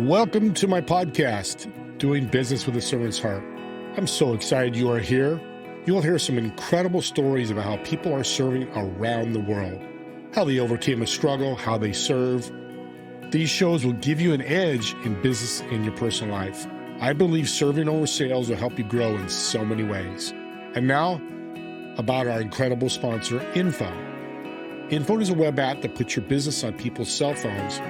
Welcome to my podcast, Doing Business with a Servant's Heart. I'm so excited you are here. You'll hear some incredible stories about how people are serving around the world, how they overcame a struggle, how they serve. These shows will give you an edge in business and your personal life. I believe serving over sales will help you grow in so many ways. And now, about our incredible sponsor, Info. Info is a web app that puts your business on people's cell phones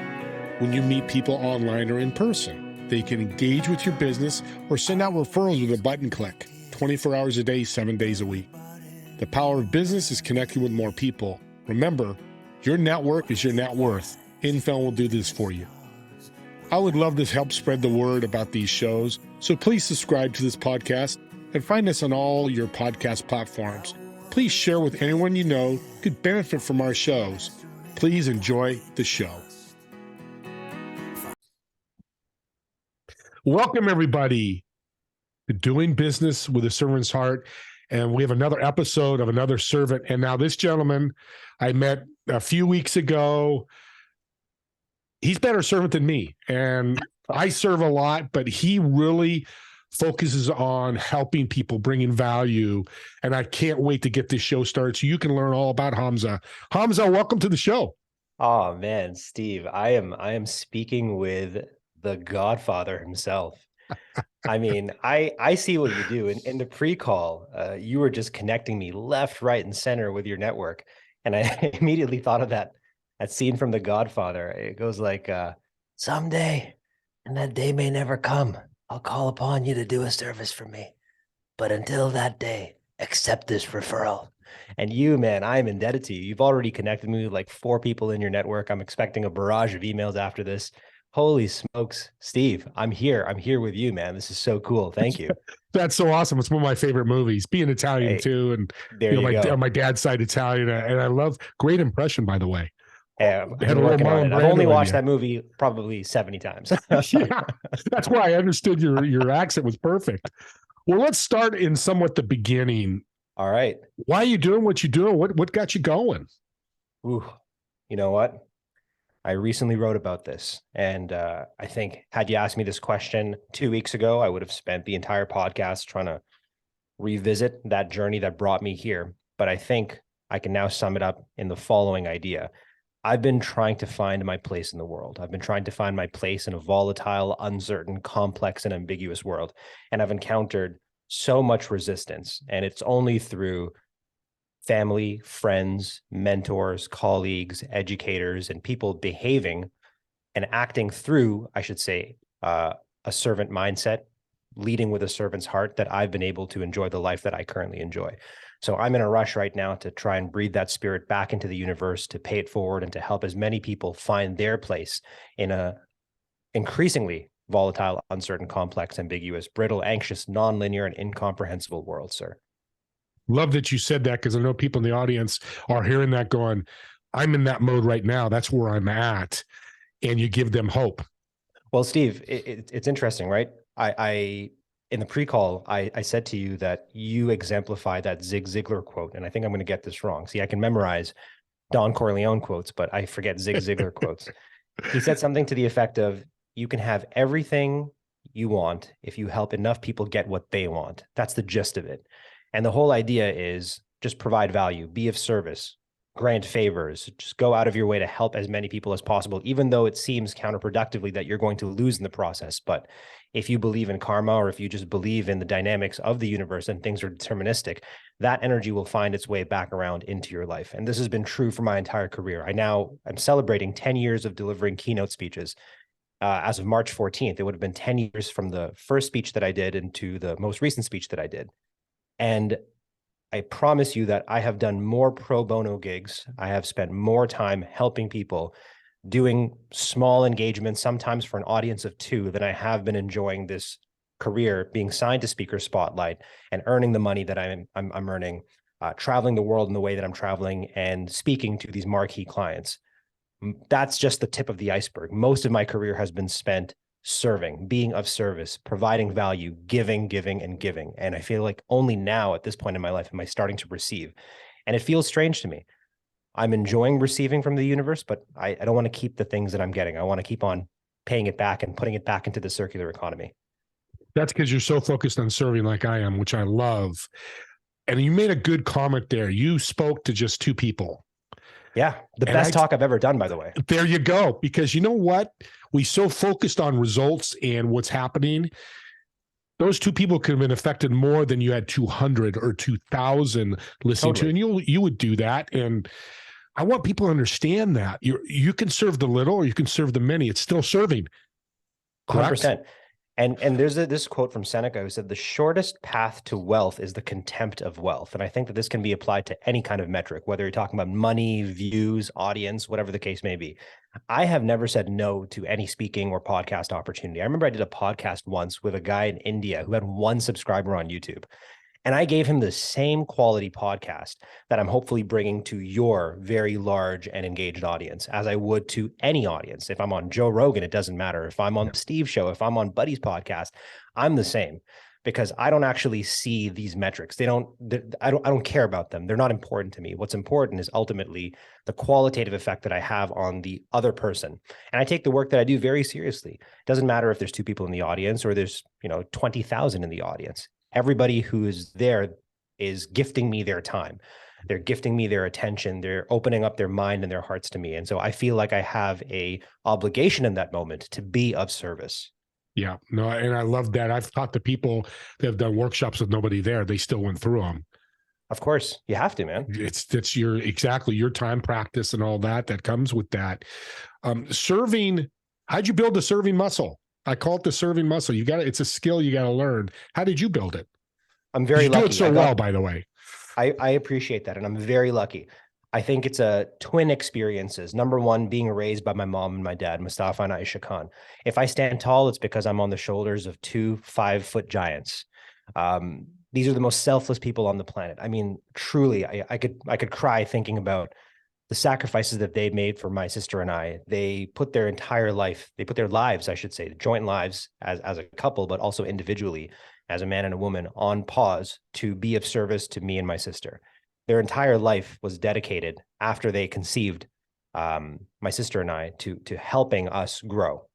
when you meet people online or in person. They can engage with your business or send out referrals with a button click, 24 hours a day, 7 days a week. The power of business is connecting with more people. Remember, your network is your net worth. Info will do this for you. I would love to help spread the word about these shows, so please subscribe to this podcast and find us on all your podcast platforms. Please share with anyone you know who could benefit from our shows. Please enjoy the show. Welcome, everybody, to Doing Business with a Servant's Heart. And we have another episode of another servant. And now this gentleman I met a few weeks ago. He's a better servant than me. And I serve a lot, but he really focuses on helping people, bringing value. And I can't wait to get this show started so you can learn all about Hamza. Hamza, welcome to the show. Oh man, Steve, I am speaking with the Godfather himself. I mean, I see what you do. In the pre-call, you were just connecting me left, right, and center with your network. And I immediately thought of that scene from The Godfather. It goes like, someday, and that day may never come, I'll call upon you to do a service for me. But until that day, accept this referral. And you, man, I am indebted to you. You've already connected me with like 4 people in your network. I'm expecting a barrage of emails after this. Holy smokes, Steve, I'm here. I'm here with you, man. This is so cool. Thank you. That's so awesome. It's one of my favorite movies, being Italian too. And there you go. My dad's side Italian. And I love, great impression, by the way. I've only watched that movie probably 70 times. Yeah, that's why I understood your accent was perfect. Well, let's start in somewhat the beginning. All right. Why are you doing what you're doing? What got you going? Ooh, you know what? I recently wrote about this, and I think had you asked me this question 2 weeks ago, I would have spent the entire podcast trying to revisit that journey that brought me here. But I think I can now sum it up in the following idea. I've been trying to find my place in the world. I've been trying to find my place in a volatile, uncertain, complex, and ambiguous world. And I've encountered so much resistance, and it's only through family, friends, mentors, colleagues, educators, and people behaving and acting through, I should say, a servant mindset, leading with a servant's heart, that I've been able to enjoy the life that I currently enjoy. So I'm in a rush right now to try and breathe that spirit back into the universe, to pay it forward, and to help as many people find their place in a increasingly volatile, uncertain, complex, ambiguous, brittle, anxious, nonlinear, and incomprehensible world, sir. Love that you said that, because I know people in the audience are hearing that going, I'm in that mode right now. That's where I'm at. And you give them hope. Well, Steve, it's interesting, right? I in the pre-call, I said to you that you exemplify that Zig Ziglar quote. And I think I'm going to get this wrong. See, I can memorize Don Corleone quotes, but I forget Zig Ziglar quotes. He said something to the effect of, you can have everything you want if you help enough people get what they want. That's the gist of it. And the whole idea is just provide value, be of service, grant favors, just go out of your way to help as many people as possible, even though it seems counterproductively that you're going to lose in the process. But if you believe in karma, or if you just believe in the dynamics of the universe and things are deterministic, that energy will find its way back around into your life. And this has been true for my entire career. I'm celebrating 10 years of delivering keynote speeches. As of March 14th, it would have been 10 years from the first speech that I did into the most recent speech that I did. And I promise you that I have done more pro bono gigs. I have spent more time helping people, doing small engagements, sometimes for an audience of 2, than I have been enjoying this career, being signed to Speaker Spotlight and earning the money that I'm earning, traveling the world in the way that I'm traveling, and speaking to these marquee clients. That's just the tip of the iceberg. Most of my career has been spent serving, being of service, providing value, giving, and giving. And I feel like only now at this point in my life am I starting to receive. And it feels strange to me. I'm enjoying receiving from the universe, but I don't want to keep the things that I'm getting. I want to keep on paying it back and putting it back into the circular economy. That's because you're so focused on serving like I am, which I love. And you made a good comment there. You spoke to just 2 people. Yeah. The best talk I've ever done, by the way. There you go. Because you know what? We so focused on results and what's happening. Those 2 people could have been affected more than you had 200 or 2,000 listening to. And you would do that. And I want people to understand that you can serve the little or you can serve the many. It's still serving. Correct? 100%. And there's this quote from Seneca who said, the shortest path to wealth is the contempt of wealth. And I think that this can be applied to any kind of metric, whether you're talking about money, views, audience, whatever the case may be. I have never said no to any speaking or podcast opportunity. I remember I did a podcast once with a guy in India who had 1 subscriber on YouTube. And I gave him the same quality podcast that I'm hopefully bringing to your very large and engaged audience as I would to any audience. If I'm on Joe Rogan, it doesn't matter. If I'm on Steve's show, if I'm on Buddy's podcast, I'm the same, because I don't actually see these metrics. I don't care about them. They're not important to me. What's important is ultimately the qualitative effect that I have on the other person. And I take the work that I do very seriously. It doesn't matter if there's 2 people in the audience or there's, 20,000 in the audience. Everybody who is there is gifting me their time. They're gifting me their attention. They're opening up their mind and their hearts to me. And so I feel like I have a obligation in that moment to be of service. Yeah, no, and I love that. I've talked to people that have done workshops with nobody there. They still went through them. Of course, you have to, man. It's your time, practice, and all that comes with that. Serving. How'd you build the serving muscle? I call it the serving muscle. It's a skill you got to learn. How did you build it? I'm very lucky. You do it so well, by the way. I appreciate that. And I'm very lucky. I think it's a twin experiences. Number one, being raised by my mom and my dad, Mustafa and Aisha Khan. If I stand tall, it's because I'm on the shoulders of 2 5-foot giants. These are the most selfless people on the planet. I mean, truly, I could cry thinking about the sacrifices that they made for my sister and I. They put their entire life, they put their lives, I should say, joint lives as a couple, but also individually as a man and a woman on pause to be of service to me and my sister. Their entire life was dedicated after they conceived my sister and I to helping us grow.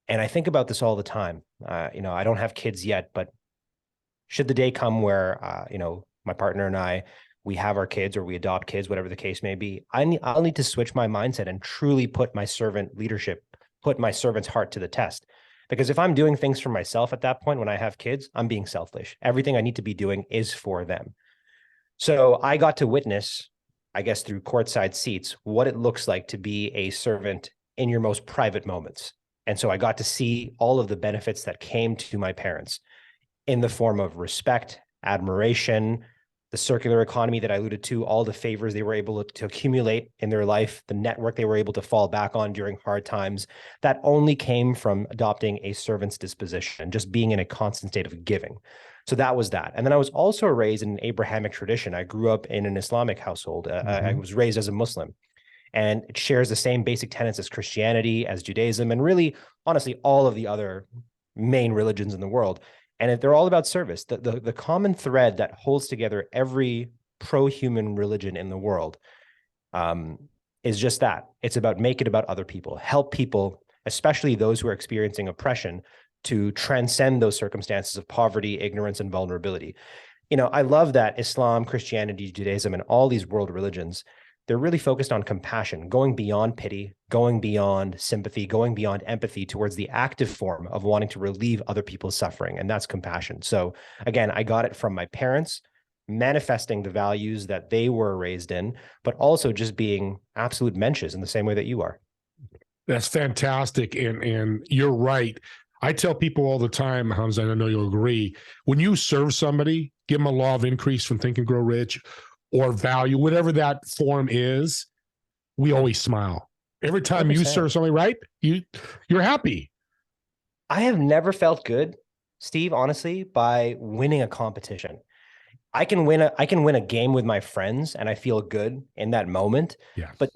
And I think about this all the time. I don't have kids yet, but should the day come where, my partner and I, we have our kids or we adopt kids, whatever the case may be, I'll need to switch my mindset and truly put my servant leadership, put my servant's heart to the test. Because if I'm doing things for myself at that point, when I have kids, I'm being selfish. Everything I need to be doing is for them. So I got to witness, I guess, through courtside seats, what it looks like to be a servant in your most private moments. And so I got to see all of the benefits that came to my parents in the form of respect, admiration, the circular economy that I alluded to, all the favors they were able to accumulate in their life, the network they were able to fall back on during hard times, that only came from adopting a servant's disposition, just being in a constant state of giving. So that was that. And then I was also raised in an Abrahamic tradition. I grew up in an Islamic household. I was raised as a Muslim, and it shares the same basic tenets as Christianity, as Judaism, and really, honestly, all of the other main religions in the world. And they're all about service. The common thread that holds together every pro-human religion in the world is just that. It's about make it about other people, help people, especially those who are experiencing oppression, to transcend those circumstances of poverty, ignorance, and vulnerability. I love that Islam, Christianity, Judaism, and all these world religions, they're really focused on compassion, going beyond pity, going beyond sympathy, going beyond empathy towards the active form of wanting to relieve other people's suffering. And that's compassion. So again, I got it from my parents, manifesting the values that they were raised in, but also just being absolute mensches in the same way that you are. That's fantastic. And you're right. I tell people all the time, Hamza, and I know you'll agree, when you serve somebody, give them a law of increase from Think and Grow Rich, or value, whatever that form is, we always smile. Every time 100%. You serve somebody right, you're happy. I have never felt good, Steve, honestly, by winning a competition. I can win a game with my friends and I feel good in that moment. Yeah. But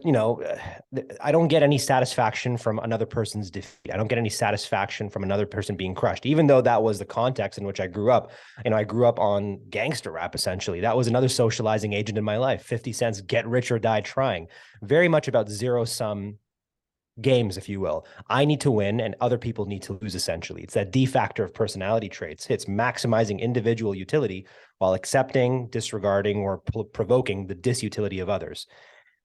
I don't get any satisfaction from another person's defeat. I don't get any satisfaction from another person being crushed, even though that was the context in which I grew up. I grew up on gangster rap, essentially. That was another socializing agent in my life. 50 Cent's Get Rich or Die Trying. Very much about zero-sum games, if you will. I need to win and other people need to lose, essentially. It's that D factor of personality traits. It's maximizing individual utility while accepting, disregarding, or provoking the disutility of others.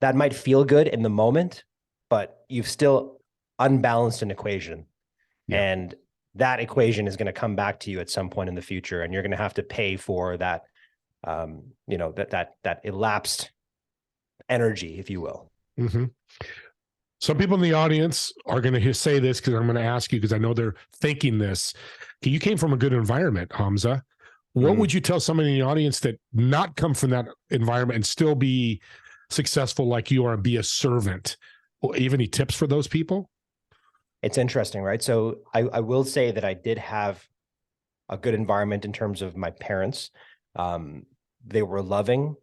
That might feel good in the moment, but you've still unbalanced an equation. Yeah. And that equation is going to come back to you at some point in the future, and you're going to have to pay for that, that elapsed energy, if you will. Mm-hmm. Some people in the audience are going to say this because I'm going to ask you, because I know they're thinking this. You came from a good environment, Hamza. What would you tell somebody in the audience that not come from that environment and still be successful like you are and be a servant? Well, you have any tips for those people? It's interesting, right? So I will say that I did have a good environment in terms of my parents. They were loving,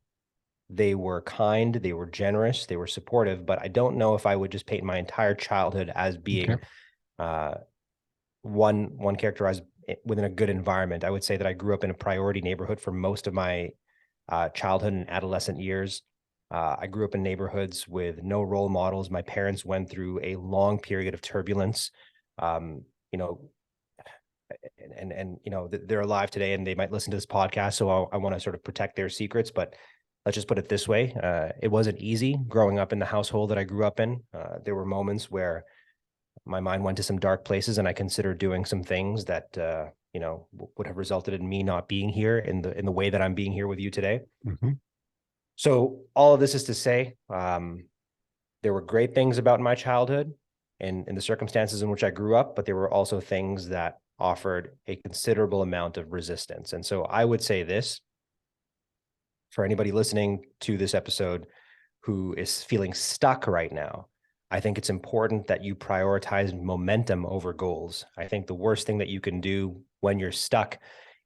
they were kind, they were generous, they were supportive, but I don't know if I would just paint my entire childhood as being one characterized within a good environment. I would say that I grew up in a priority neighborhood for most of my childhood and adolescent years. I grew up in neighborhoods with no role models. My parents went through a long period of turbulence, and they're alive today and they might listen to this podcast. So I want to sort of protect their secrets, but let's just put it this way. It wasn't easy growing up in the household that I grew up in. There were moments where my mind went to some dark places and I considered doing some things that, would have resulted in me not being here in the way that I'm being here with you today. Mm-hmm. So all of this is to say, there were great things about my childhood and in the circumstances in which I grew up, but there were also things that offered a considerable amount of resistance. And so I would say this, for anybody listening to this episode who is feeling stuck right now, I think it's important that you prioritize momentum over goals. I think the worst thing that you can do when you're stuck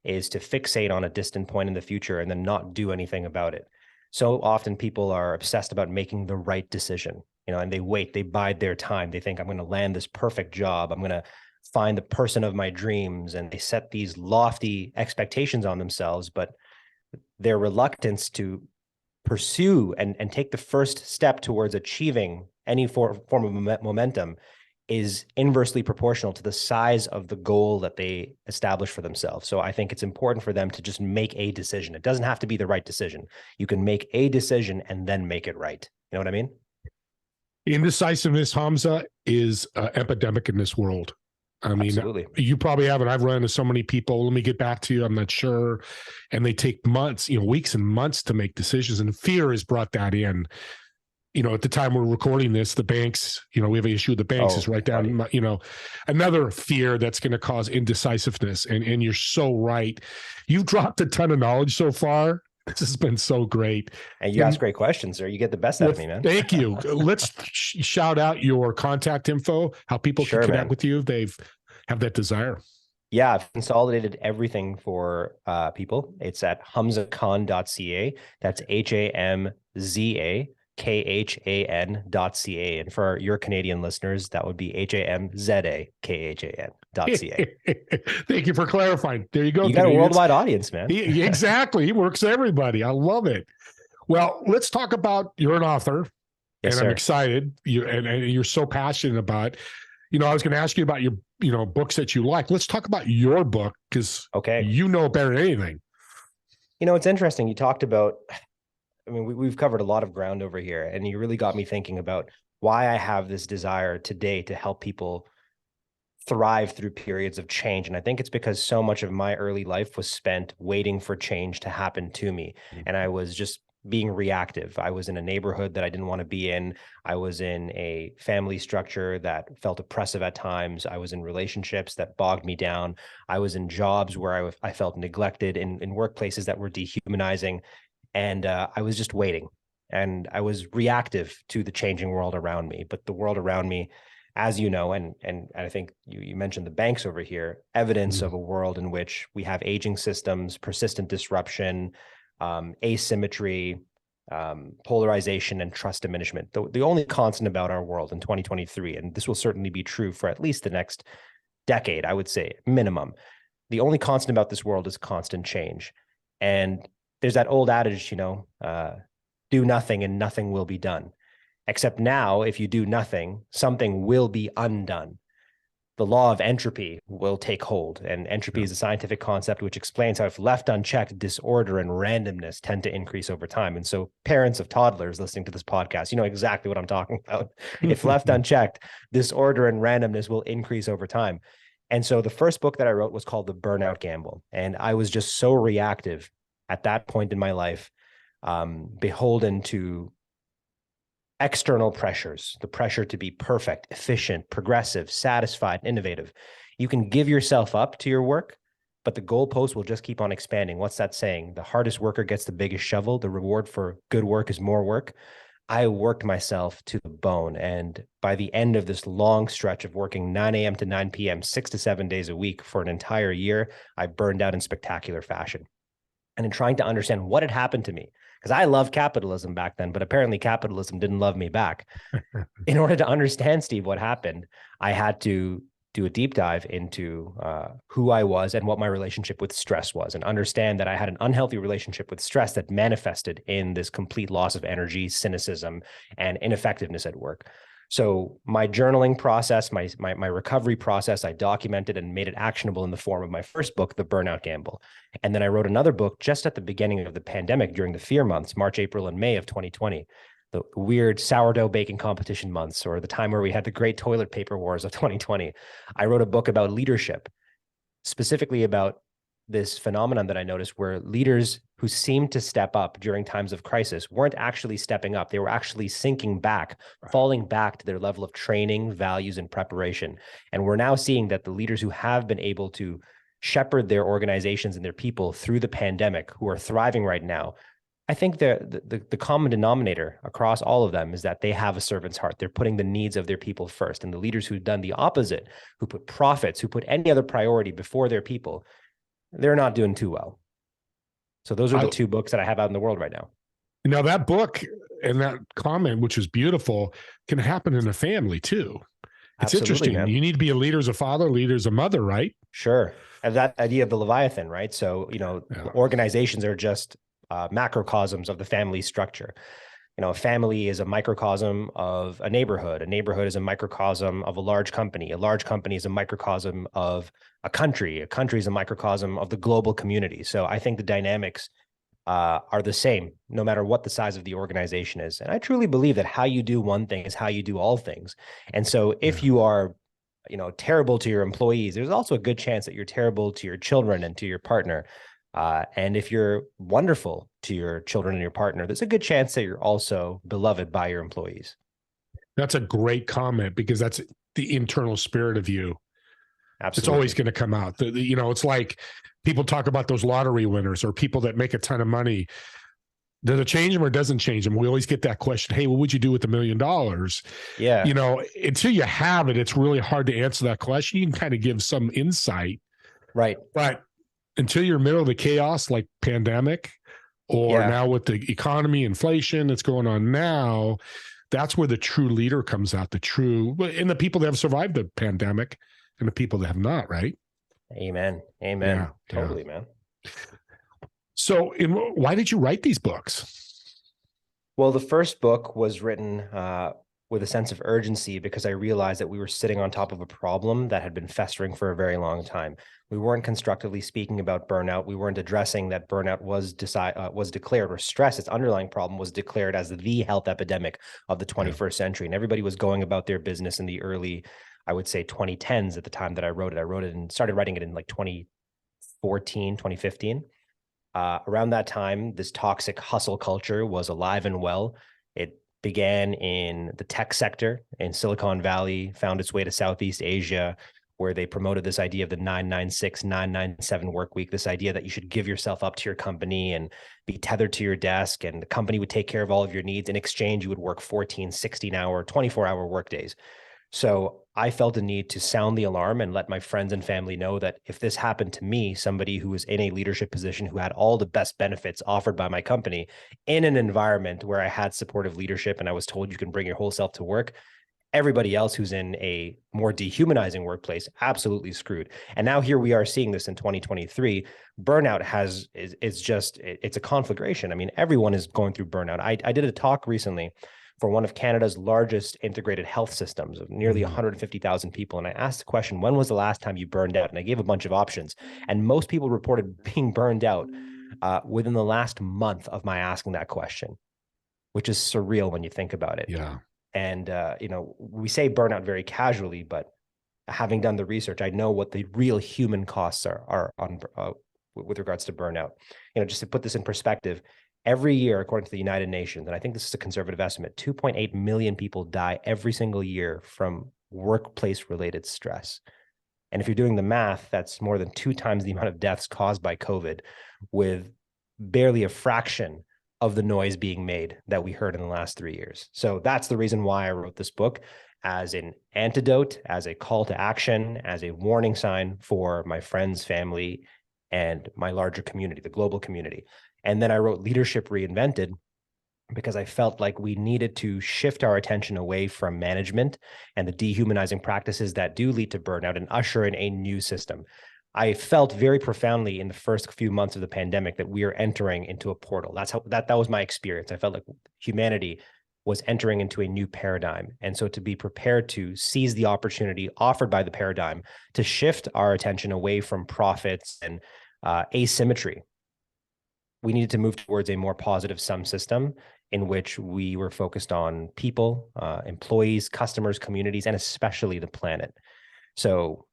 is to fixate on a distant point in the future and then not do anything about it. So often people are obsessed about making the right decision, and they wait, they bide their time. They think, I'm going to land this perfect job. I'm going to find the person of my dreams. And they set these lofty expectations on themselves, but their reluctance to pursue and take the first step towards achieving any form of momentum is inversely proportional to the size of the goal that they establish for themselves. So I think it's important for them to just make a decision. It doesn't have to be the right decision. You can make a decision and then make it right. You know what I mean? Indecisiveness, Hamza, is epidemic in this world. I mean, absolutely. You probably haven't. I've run into so many people. Let me get back to you. I'm not sure. And they take months, weeks and months to make decisions. And fear has brought that in. At the time we're recording this, the banks, we have an issue with the banks is right down, another fear that's going to cause indecisiveness. And you're so right. You've dropped a ton of knowledge so far. This has been so great. And you ask great questions, sir. You get the best out of me, man. Thank you. Let's shout out your contact info, how people can connect with you if they have that desire. Yeah, I've consolidated everything for people. It's at hamzakhan.ca. That's HAMZAKHAN.ca. And for your Canadian listeners, that would be HAMZAKHAN.ca. Thank you for clarifying. There you go. You got a worldwide audience, man. Exactly. He works everybody. I love it. Well, let's talk about, you're an author. Yes, and sir. I'm excited. And you're so passionate about, I was going to ask you about your, books that you like. Let's talk about your book, because you know better than anything. It's interesting. You talked about, we've covered a lot of ground over here, and you really got me thinking about why I have this desire today to help people thrive through periods of change. And I think it's because so much of my early life was spent waiting for change to happen to me. And I was just being reactive. I was in a neighborhood that I didn't want to be in. I was in a family structure that felt oppressive at times. I was in relationships that bogged me down. I was in jobs where I felt neglected, in workplaces that were dehumanizing. And I was just waiting, and I was reactive to the changing world around me. But the world around me, as you know, and I think you mentioned the banks over here, evidence of a world in which we have aging systems, persistent disruption, asymmetry, polarization, and trust diminishment. The only constant about our world in 2023, and this will certainly be true for at least the next decade, I would say, minimum, the only constant about this world is constant change. And there's that old adage, do nothing and nothing will be done. Except now, if you do nothing, something will be undone. The law of entropy will take hold. And entropy is a scientific concept which explains how, if left unchecked, disorder and randomness tend to increase over time. And so parents of toddlers listening to this podcast, you know exactly what I'm talking about. If left unchecked, disorder and randomness will increase over time. And so the first book that I wrote was called The Burnout Gamble. And I was just so reactive at that point in my life, beholden to external pressures, the pressure to be perfect, efficient, progressive, satisfied, innovative. You can give yourself up to your work, but the goalpost will just keep on expanding. What's that saying? The hardest worker gets the biggest shovel. The reward for good work is more work. I worked myself to the bone. And by the end of this long stretch of working 9 a.m. to 9 p.m., 6 to 7 days a week for an entire year, I burned out in spectacular fashion. And in trying to understand what had happened to me, because I loved capitalism back then, but apparently capitalism didn't love me back. In order to understand, Steve, what happened, I had to do a deep dive into who I was and what my relationship with stress was, and understand that I had an unhealthy relationship with stress that manifested in this complete loss of energy, cynicism, and ineffectiveness at work. So my journaling process, my recovery process, I documented and made it actionable in the form of my first book, The Burnout Gamble. And then I wrote another book just at the beginning of the pandemic, during the fear months, March, April, and May of 2020, the weird sourdough baking competition months, or the time where we had the great toilet paper wars of 2020. I wrote a book about leadership, specifically about this phenomenon that I noticed, where leaders who seemed to step up during times of crisis weren't actually stepping up. They were actually sinking back, falling back to their level of training, values, and preparation. And we're now seeing that the leaders who have been able to shepherd their organizations and their people through the pandemic, who are thriving right now, I think the common denominator across all of them is that they have a servant's heart. They're putting the needs of their people first. And the leaders who've done the opposite, who put profits, who put any other priority before their people, they're not doing too well. So those are the two books that I have out in the world right now. Now, that book and that comment, which is beautiful, can happen in a family too. It's Absolutely, interesting. man. You need to be a leader as a father, leader as a mother, right? Sure. And that idea of the Leviathan, right? So, organizations are just macrocosms of the family structure. A family is a microcosm of a neighborhood. A neighborhood is a microcosm of a large company. A large company is a microcosm of a country. A country is a microcosm of the global community. So I think the dynamics are the same, no matter what the size of the organization is. And I truly believe that how you do one thing is how you do all things. And so if you are, terrible to your employees, there's also a good chance that you're terrible to your children and to your partner. And if you're wonderful to your children and your partner, there's a good chance that you're also beloved by your employees. That's a great comment, because that's the internal spirit of you. Absolutely. It's always going to come out. It's like people talk about those lottery winners or people that make a ton of money. Does it change them or doesn't change them? We always get that question. Hey, what would you do with $1 million? Yeah. Until you have it, it's really hard to answer that question. You can kind of give some insight. Right. But until you're middle of the chaos, like pandemic, or now with the economy, inflation that's going on now, that's where the true leader comes out, and the people that have survived the pandemic and the people that have not, right? Amen. Yeah, totally, man. So why did you write these books? Well, the first book was written with a sense of urgency, because I realized that we were sitting on top of a problem that had been festering for a very long time. We weren't constructively speaking about burnout. We weren't addressing that burnout was declared, or stress, its underlying problem, was declared as the health epidemic of the 21st century. And everybody was going about their business in the early, I would say 2010s at the time that I wrote it. I wrote it and started writing it in like 2014, 2015. Around that time, this toxic hustle culture was alive and well. It began in the tech sector in Silicon Valley, found its way to Southeast Asia, where they promoted this idea of the 996, 997 work week, this idea that you should give yourself up to your company and be tethered to your desk, and the company would take care of all of your needs. In exchange, you would work 14, 16-hour, 24-hour work days. So I felt a need to sound the alarm and let my friends and family know that if this happened to me, somebody who was in a leadership position, who had all the best benefits offered by my company, in an environment where I had supportive leadership and I was told you can bring your whole self to work, everybody else who's in a more dehumanizing workplace, absolutely screwed. And now here we are seeing this in 2023. Burnout it's a conflagration. I mean, everyone is going through burnout. I did a talk recently for one of Canada's largest integrated health systems of nearly 150,000 people. And I asked the question, when was the last time you burned out? And I gave a bunch of options. And most people reported being burned out within the last month of my asking that question, which is surreal when you think about it. Yeah. And, we say burnout very casually, but having done the research, I know what the real human costs are on with regards to burnout. Just to put this in perspective, every year, according to the United Nations, and I think this is a conservative estimate, 2.8 million people die every single year from workplace-related stress. And if you're doing the math, that's more than 2 times the amount of deaths caused by COVID, with barely a fraction of the noise being made that we heard in the last 3 years. So that's the reason why I wrote this book, as an antidote, as a call to action, as a warning sign for my friends, family, and my larger community, the global community. And then I wrote Leadership Reinvented because I felt like we needed to shift our attention away from management and the dehumanizing practices that do lead to burnout and usher in a new system. I felt very profoundly in the first few months of the pandemic that we are entering into a portal. That was my experience. I felt like humanity was entering into a new paradigm. And so to be prepared to seize the opportunity offered by the paradigm to shift our attention away from profits and asymmetry, we needed to move towards a more positive sum system in which we were focused on people, employees, customers, communities, and especially the planet. So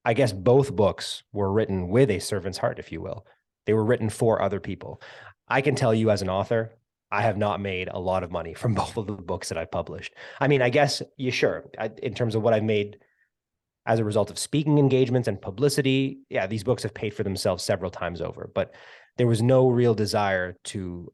I guess both books were written with a servant's heart, if you will. They were written for other people. I can tell you as an author, I have not made a lot of money from both of the books that I published. I mean, I guess, in terms of what I've made as a result of speaking engagements and publicity, yeah, these books have paid for themselves several times over, but there was no real desire to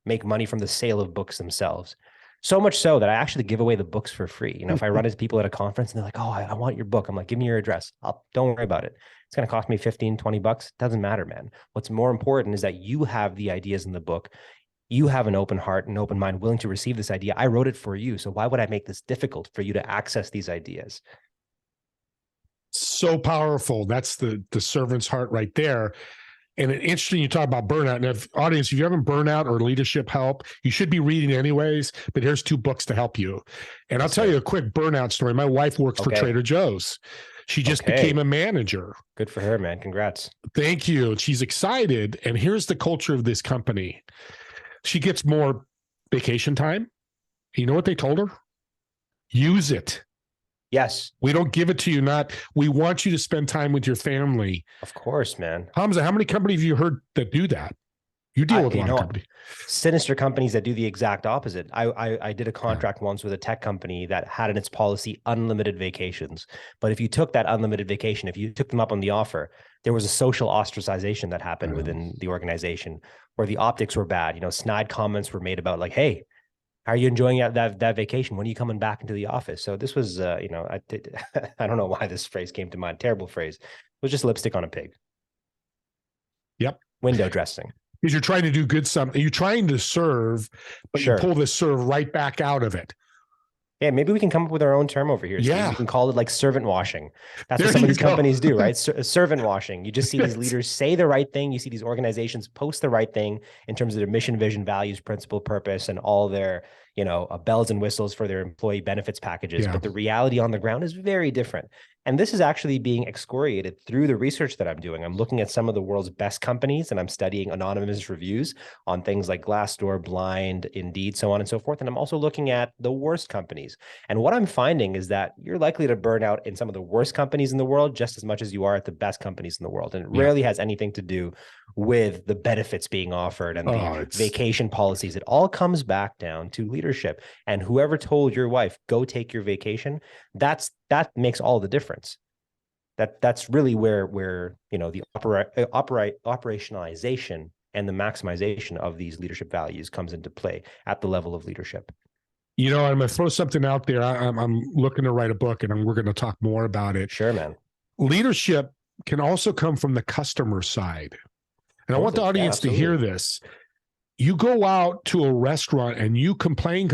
make money from the sale of books themselves. So much so that I actually give away the books for free. If I run into people at a conference and they're like, oh, I want your book. I'm like, give me your address. Don't worry about it. It's going to cost me 15, 20 bucks. Doesn't matter, man. What's more important is that you have the ideas in the book. You have an open heart and open mind, willing to receive this idea. I wrote it for you. So why would I make this difficult for you to access these ideas? So powerful. That's the servant's heart right there. And it's interesting you talk about burnout. And if you haven't burnout or leadership help, you should be reading anyways, but here's 2 books to help you. And I'll tell you a quick burnout story. My wife works for Trader Joe's. She just became a manager. Good for her, man. Congrats. Thank you. She's excited. And here's the culture of this company. She gets more vacation time. You know what they told her? Use it. Yes. We don't give it to you. We want you to spend time with your family. Of course, man. Hamza, how many companies have you heard that do that? You deal with a lot of companies. Sinister companies that do the exact opposite. I did a contract once with a tech company that had in its policy unlimited vacations. But if you took that unlimited vacation, if you took them up on the offer, there was a social ostracization that happened within the organization where the optics were bad. Snide comments were made about like, hey, how are you enjoying that vacation? When are you coming back into the office? So this was, I don't know why this phrase came to mind. Terrible phrase. It was just lipstick on a pig. Yep. Window dressing. Because you're trying to do good something. You're trying to serve, but you pull the serve right back out of it. Yeah, maybe we can come up with our own term over here. Yeah. We can call it like servant washing. That's what some of these companies do, right? Servant washing. You just see these leaders say the right thing. You see these organizations post the right thing in terms of their mission, vision, values, principle, purpose, and all their, bells and whistles for their employee benefits packages. Yeah. But the reality on the ground is very different. And this is actually being excoriated through the research that I'm doing. I'm looking at some of the world's best companies, and I'm studying anonymous reviews on things like Glassdoor, Blind, Indeed, so on and so forth. And I'm also looking at the worst companies. And what I'm finding is that you're likely to burn out in some of the worst companies in the world just as much as you are at the best companies in the world. And it rarely has anything to do with the benefits being offered and the vacation policies. It all comes back down to leadership. And whoever told your wife, go take your vacation, that makes all the difference. That's really where the operationalization and the maximization of these leadership values comes into play at the level of leadership. I'm going to throw something out there. I'm looking to write a book, and we're going to talk more about it. Sure, man. Leadership can also come from the customer side. And I want the audience to hear this. You go out to a restaurant and you complain,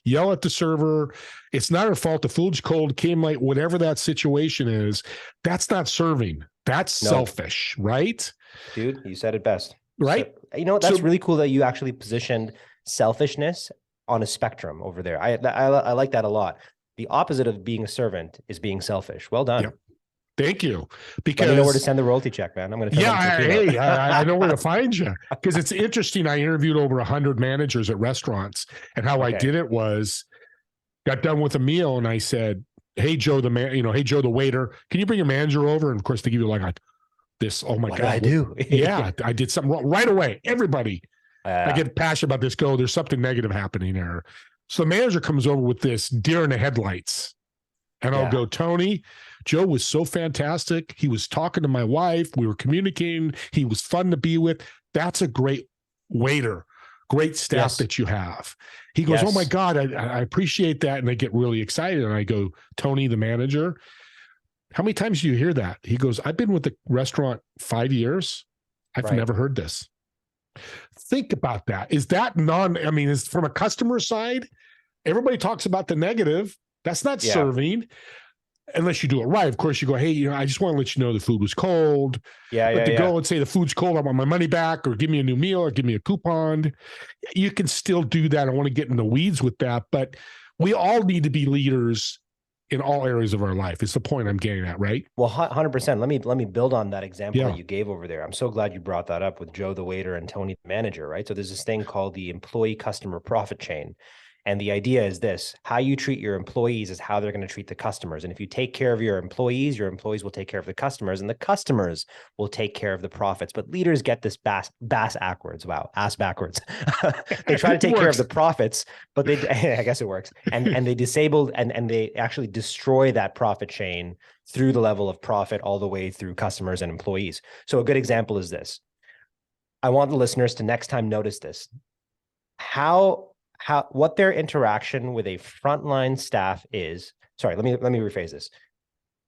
yell at the server. It's not her fault. The food's cold, came late, whatever that situation is. That's not serving. That's selfish, right? Dude, you said it best. Right? So, that's really cool that you actually positioned selfishness on a spectrum over there. I like that a lot. The opposite of being a servant is being selfish. Well done. Yep. Thank you. Let me know where to Because send the royalty check, man. I'm going to turn that into a keynote. hey, I know where to find you. Because it's interesting. I interviewed over 100 managers at restaurants, and how I did it was, got done with a meal, and I said, "Hey Joe, hey Joe, the waiter, can you bring your manager over?" And of course, they give you like this. Oh my What God, did I do? Yeah, I did something wrong right away. Everybody, I get passionate about this. Go, there's something negative happening there. So the manager comes over with this deer in the headlights. And I'll go, Tony, Joe was so fantastic. He was talking to my wife. We were communicating. He was fun to be with. That's a great waiter, great staff that you have. He goes, oh my God, I appreciate that. And they get really excited. And I go, Tony, the manager, how many times do you hear that? He goes, I've been with the restaurant 5 years. I've never heard this. Think about that. Is that is from a customer side, everybody talks about the negative. That's not serving unless you do it right. Of course, you go, hey, I just want to let you know the food was cold. But to go and say the food's cold, I want my money back, or give me a new meal, or give me a coupon. You can still do that. I want to get in the weeds with that. But we all need to be leaders in all areas of our life. It's the point I'm getting at, right? Well, 100%. Let me build on that example that you gave over there. I'm so glad you brought that up with Joe the waiter and Tony the manager, right? So there's this thing called the employee customer profit chain. And the idea is this: how you treat your employees is how they're going to treat the customers. And if you take care of your employees will take care of the customers, and the customers will take care of the profits. But leaders get this bass backwards. Wow, ass backwards. They try to take care of the profits, but I guess it works. And they disable and they actually destroy that profit chain through the level of profit all the way through customers and employees. So a good example is this. I want the listeners to next time notice this. What their interaction with a frontline staff is. Sorry, let me rephrase this.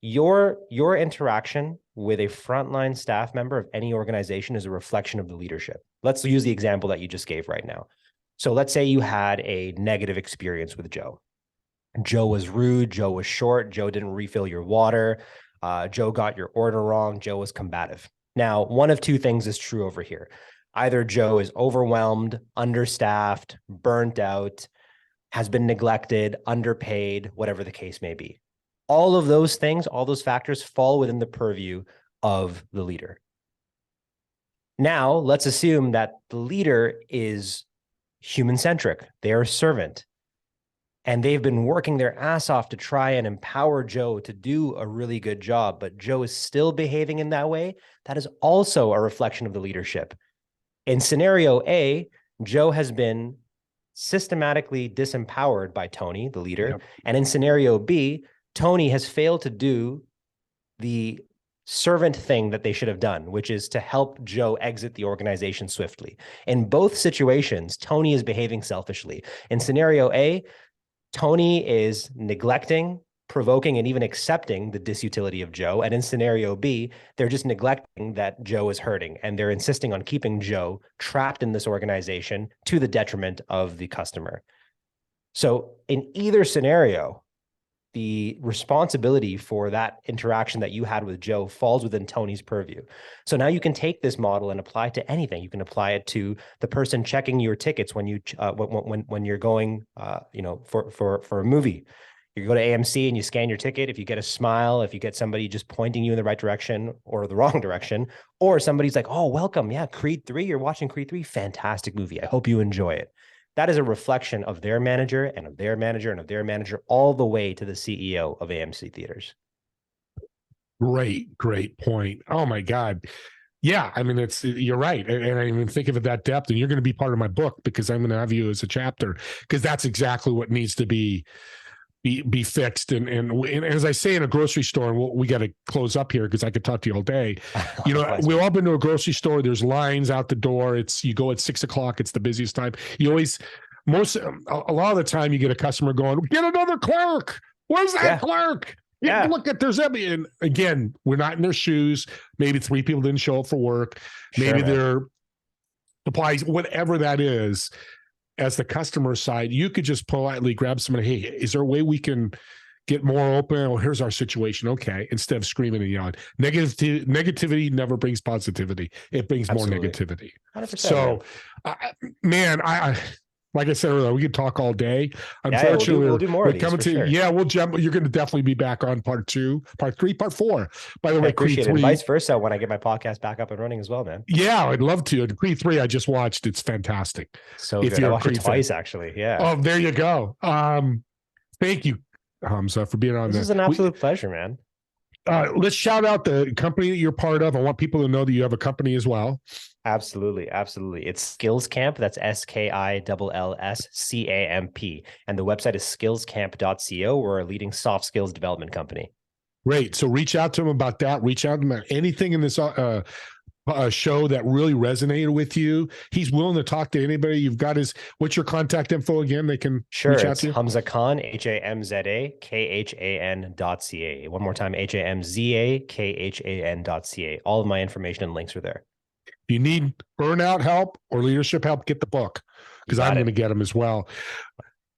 Your interaction with a frontline staff member of any organization is a reflection of the leadership. Let's use the example that you just gave right now. So let's say you had a negative experience with Joe. Joe was rude, Joe was short, Joe didn't refill your water, Joe got your order wrong, Joe was combative. Now, one of two things is true over here. Either Joe is overwhelmed, understaffed, burnt out, has been neglected, underpaid, whatever the case may be. All of those things, all those factors fall within the purview of the leader. Now, let's assume that the leader is human-centric. They are a servant. And they've been working their ass off to try and empower Joe to do a really good job, but Joe is still behaving in that way. That is also a reflection of the leadership. In scenario A, Joe has been systematically disempowered by Tony, the leader. Yep. And in scenario B, Tony has failed to do the servant thing that they should have done, which is to help Joe exit the organization swiftly. In both situations, Tony is behaving selfishly. In scenario A, Tony is neglecting, provoking, and even accepting the disutility of Joe. And in scenario B, they're just neglecting that Joe is hurting, and they're insisting on keeping Joe trapped in this organization to the detriment of the customer. So in either scenario, the responsibility for that interaction that you had with Joe falls within Tony's purview. So now you can take this model and apply it to anything. You can apply it to the person checking your tickets when you're going, for a movie. You go to AMC and you scan your ticket. If you get a smile, if you get somebody just pointing you in the right direction or the wrong direction, or somebody's like, oh, welcome. Yeah, Creed 3, you're watching Creed 3. Fantastic movie. I hope you enjoy it. That is a reflection of their manager and of their manager and of their manager all the way to the CEO of AMC Theaters. Great point. Oh my God. Yeah, I mean, you're right. And I didn't even think of it that depth. And you're going to be part of my book because I'm going to have you as a chapter, because that's exactly what needs to be fixed. And as I say in a grocery store, and we got to close up here because I could talk to you all day. We've all been to a grocery store. There's lines out the door. You go at 6 o'clock. It's the busiest time. A lot of the time you get a customer going, get another clerk. Where's that clerk? Yeah. Look at there's every, and again, we're not in their shoes. Maybe 3 people didn't show up for work. Maybe their supplies, whatever that is. As the customer side, you could just politely grab somebody. Hey, is there a way we can get more open? Oh, here's our situation. Okay. Instead of screaming and yelling. Negativity never brings positivity. It brings more negativity. 100%, so, man, Like I said earlier, we could talk all day. Yeah, Unfortunately, we'll do more we're of these coming for to, sure. yeah, we'll jump. You're going to definitely be back on part 2, part 3, part 4. By the I way, Creed appreciate it. And 3. vice versa when I get my podcast back up and running as well, man. Yeah, I'd love to. And Creed 3, I just watched. It's fantastic. So If good. I you're a watched it Creed twice, fan. actually. Yeah. Oh, there you go. Thank you, Hamza, for being on This there. is an absolute pleasure, man. Let's shout out the company that you're part of. I want people to know that you have a company as well. Absolutely. Absolutely. It's Skills Camp. That's SKILLSCAMP. And the website is skillscamp.co. We're a leading soft skills development company. Great. So reach out to him about that. Reach out to him about anything in this show that really resonated with you. He's willing to talk to anybody. You've got what's your contact info again? They can reach out to you. Hamza Khan, HAMZAKHAN.ca. One more time, HAMZAKHAN.ca. All of my information and links are there. If you need burnout help or leadership help, get the book, because I'm going to get them as well.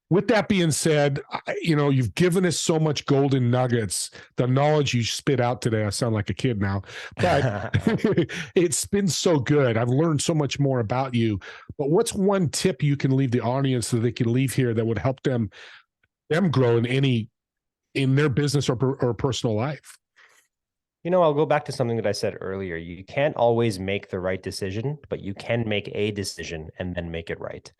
With that being said, you've given us so much golden nuggets. The knowledge you spit out today, I sound like a kid now, but it's been so good. I've learned so much more about you. But what's one tip you can leave the audience so they can leave here that would help them grow in their business or personal life? I'll go back to something that I said earlier. You can't always make the right decision, but you can make a decision and then make it right.